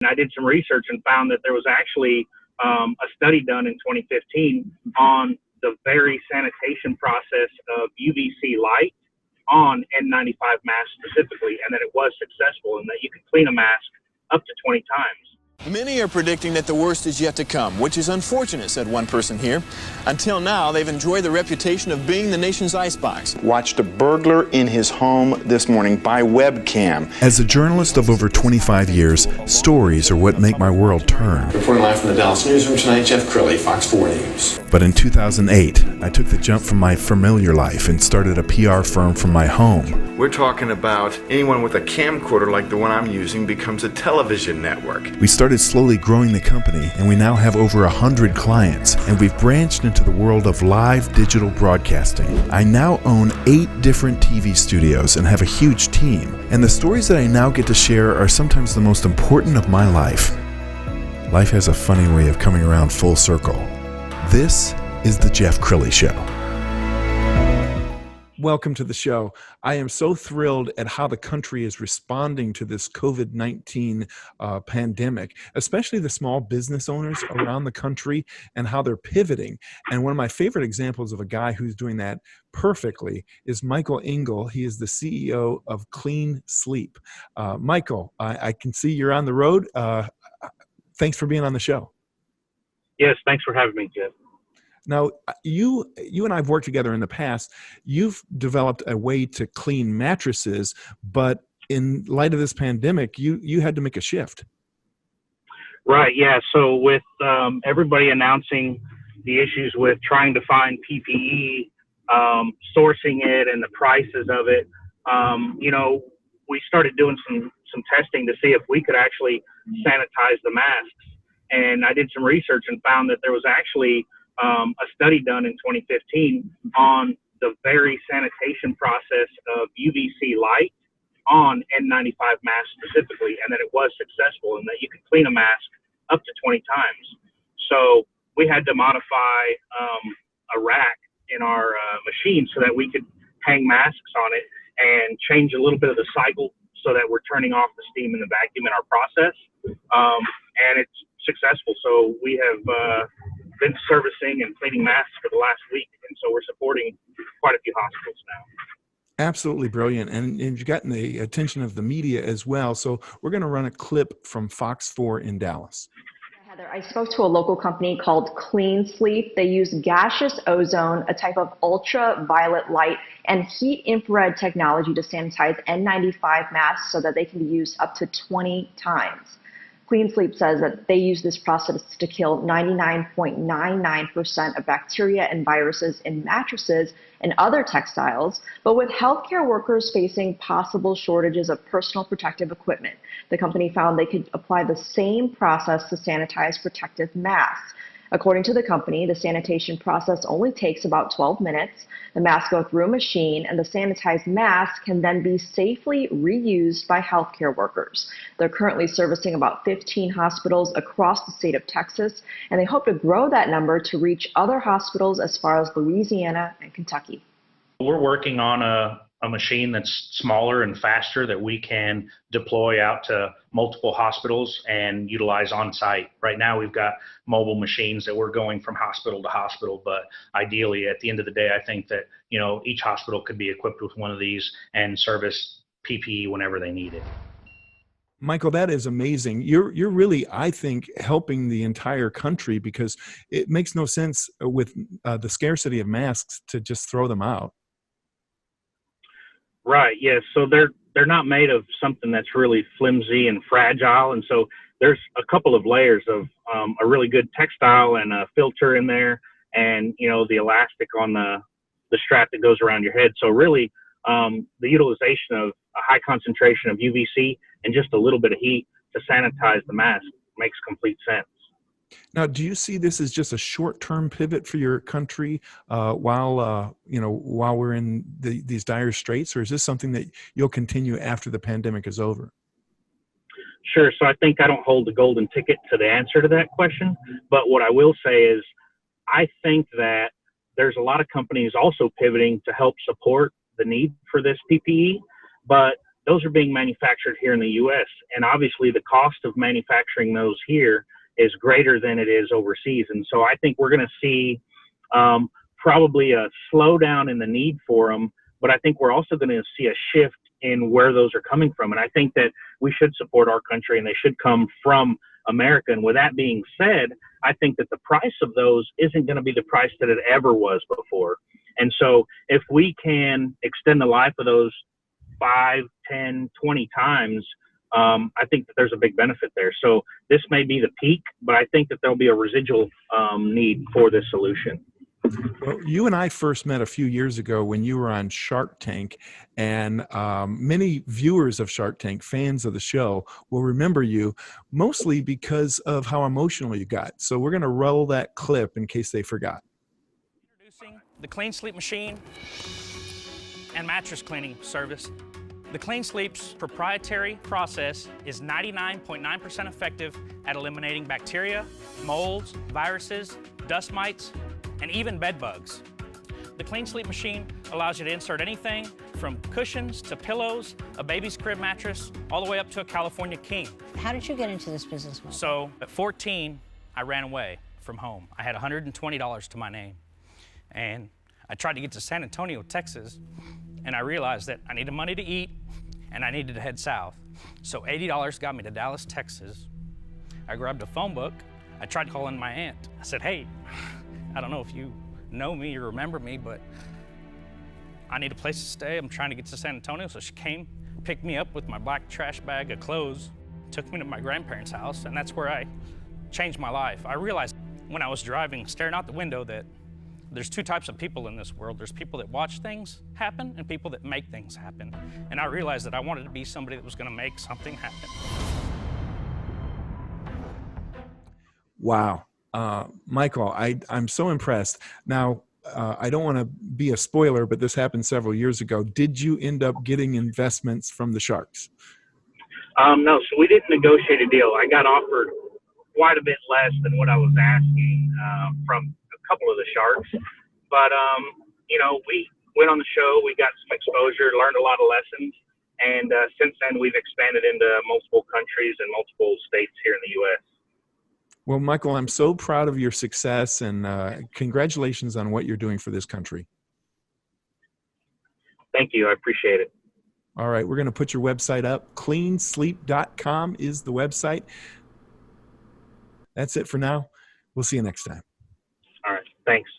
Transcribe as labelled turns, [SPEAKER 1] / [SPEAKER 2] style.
[SPEAKER 1] I did some research and found that there was actually a study done in 2015 on the very sanitation process of UVC light on N95 masks specifically, and that it was successful and that you could clean a mask up to 20 times.
[SPEAKER 2] Many are predicting that the worst is yet to come, which is unfortunate, said one person here. Until now, they've enjoyed the reputation of being the nation's icebox.
[SPEAKER 3] Watched a burglar in his home this morning by webcam.
[SPEAKER 4] As a journalist of over 25 years, stories are what make my world turn.
[SPEAKER 5] Reporting live from the Dallas newsroom tonight, Jeff Crilley, Fox 4 News.
[SPEAKER 4] But in 2008, I took the jump from my familiar life and started a PR firm from my home.
[SPEAKER 3] We're talking about anyone with a camcorder like the one I'm using becomes a television network.
[SPEAKER 4] We started slowly growing the company, and we now have over 100 clients, and we've branched into the world of live digital broadcasting. I now own 8 different TV studios and have a huge team, and the stories that I now get to share are sometimes the most important of my life. Life has a funny way of coming around full circle. This is the Jeff Crilley Show.
[SPEAKER 6] Welcome to the show. I am so thrilled at how the country is responding to this COVID-19 pandemic, especially the small business owners around the country and how they're pivoting. And one of my favorite examples of a guy who's doing that perfectly is Michael Ingle. He is the CEO of Clean Sleep. Michael, I can see you're on the road. Thanks for being on the show.
[SPEAKER 1] Yes, thanks for having me, Jeff.
[SPEAKER 6] Now, you and I have worked together in the past. You've developed a way to clean mattresses, but in light of this pandemic, you had to make a shift.
[SPEAKER 1] Right, yeah. So with everybody announcing the issues with trying to find PPE, sourcing it, and the prices of it, we started doing some testing to see if we could actually sanitize the masks. And I did some research and found that there was actually a study done in 2015 on the very sanitation process of UVC light on N95 masks specifically, and that it was successful and that you could clean a mask up to 20 times. So we had to modify a rack in our machine so that we could hang masks on it and change a little bit of the cycle so that we're turning off the steam and the vacuum in our process. And it's successful. So we have been servicing and cleaning masks for the last week, and so we're supporting quite a few hospitals now.
[SPEAKER 6] Absolutely brilliant, and you've gotten the attention of the media as well. So we're going to run a clip from Fox 4 in Dallas.
[SPEAKER 7] Heather, I spoke to a local company called Clean Sleep. They use gaseous ozone, a type of ultraviolet light, and heat infrared technology to sanitize N95 masks so that they can be used up to 20 times. Clean Sleep says that they use this process to kill 99.99% of bacteria and viruses in mattresses and other textiles. But with healthcare workers facing possible shortages of personal protective equipment, the company found they could apply the same process to sanitize protective masks. According to the company, the sanitation process only takes about 12 minutes. The masks go through a machine, and the sanitized mask can then be safely reused by healthcare workers. They're currently servicing about 15 hospitals across the state of Texas, and they hope to grow that number to reach other hospitals as far as Louisiana and Kentucky.
[SPEAKER 8] We're working on a machine that's smaller and faster that we can deploy out to multiple hospitals and utilize on site. Right now we've got mobile machines that we're going from hospital to hospital, but ideally at the end of the day, I think that, each hospital could be equipped with one of these and service PPE whenever they need it.
[SPEAKER 6] Michael, that is amazing. You're really, I think, helping the entire country, because it makes no sense with the scarcity of masks to just throw them out.
[SPEAKER 1] Right. Yes. So they're not made of something that's really flimsy and fragile, and so there's a couple of layers of a really good textile and a filter in there, and the elastic on the strap that goes around your head. So really, the utilization of a high concentration of UVC and just a little bit of heat to sanitize the mask makes complete sense.
[SPEAKER 6] Now, do you see this as just a short-term pivot for your country while we're in these dire straits, or is this something that you'll continue after the pandemic is over?
[SPEAKER 1] Sure. So I think I don't hold the golden ticket to the answer to that question, but what I will say is I think that there's a lot of companies also pivoting to help support the need for this PPE, but those are being manufactured here in the U.S. And obviously the cost of manufacturing those here is greater than it is overseas. And so I think we're going to see probably a slowdown in the need for them, but I think we're also going to see a shift in where those are coming from. And I think that we should support our country and they should come from America. And with that being said, I think that the price of those isn't going to be the price that it ever was before. And so if we can extend the life of those 5, 10, 20 times, I think that there's a big benefit there. So this may be the peak, but I think that there'll be a residual need for this solution.
[SPEAKER 6] Well, you and I first met a few years ago when you were on Shark Tank, and many viewers of Shark Tank, fans of the show, will remember you mostly because of how emotional you got. So we're going to roll that clip in case they forgot.
[SPEAKER 9] Introducing the Clean Sleep machine and mattress cleaning service. The Clean Sleep's proprietary process is 99.9% effective at eliminating bacteria, molds, viruses, dust mites, and even bed bugs. The Clean Sleep machine allows you to insert anything from cushions to pillows, a baby's crib mattress, all the way up to a California king.
[SPEAKER 10] How did you get into this business, Mike?
[SPEAKER 9] So at 14, I ran away from home. I had $120 to my name. And I tried to get to San Antonio, Texas, and I realized that I needed money to eat and I needed to head south. So $80 got me to Dallas, Texas. I grabbed a phone book. I tried calling my aunt. I said, hey, I don't know if you know me or remember me, but I need a place to stay. I'm trying to get to San Antonio. So she came, picked me up with my black trash bag of clothes, took me to my grandparents' house, and that's where I changed my life. I realized when I was driving, staring out the window, that there's two types of people in this world. There's people that watch things happen and people that make things happen. And I realized that I wanted to be somebody that was going to make something happen.
[SPEAKER 6] Wow. Michael, I'm so impressed. Now, I don't want to be a spoiler, but this happened several years ago. Did you end up getting investments from the Sharks?
[SPEAKER 1] No, so we didn't negotiate a deal. I got offered quite a bit less than what I was asking from a couple of the Sharks. But, we went on the show, we got some exposure, learned a lot of lessons. And since then, we've expanded into multiple countries and multiple states here in the U.S.
[SPEAKER 6] Well, Michael, I'm so proud of your success, and congratulations on what you're doing for this country.
[SPEAKER 1] Thank you. I appreciate it.
[SPEAKER 6] All right. We're going to put your website up. Cleansleep.com is the website. That's it for now. We'll see you next time.
[SPEAKER 1] All right. Thanks.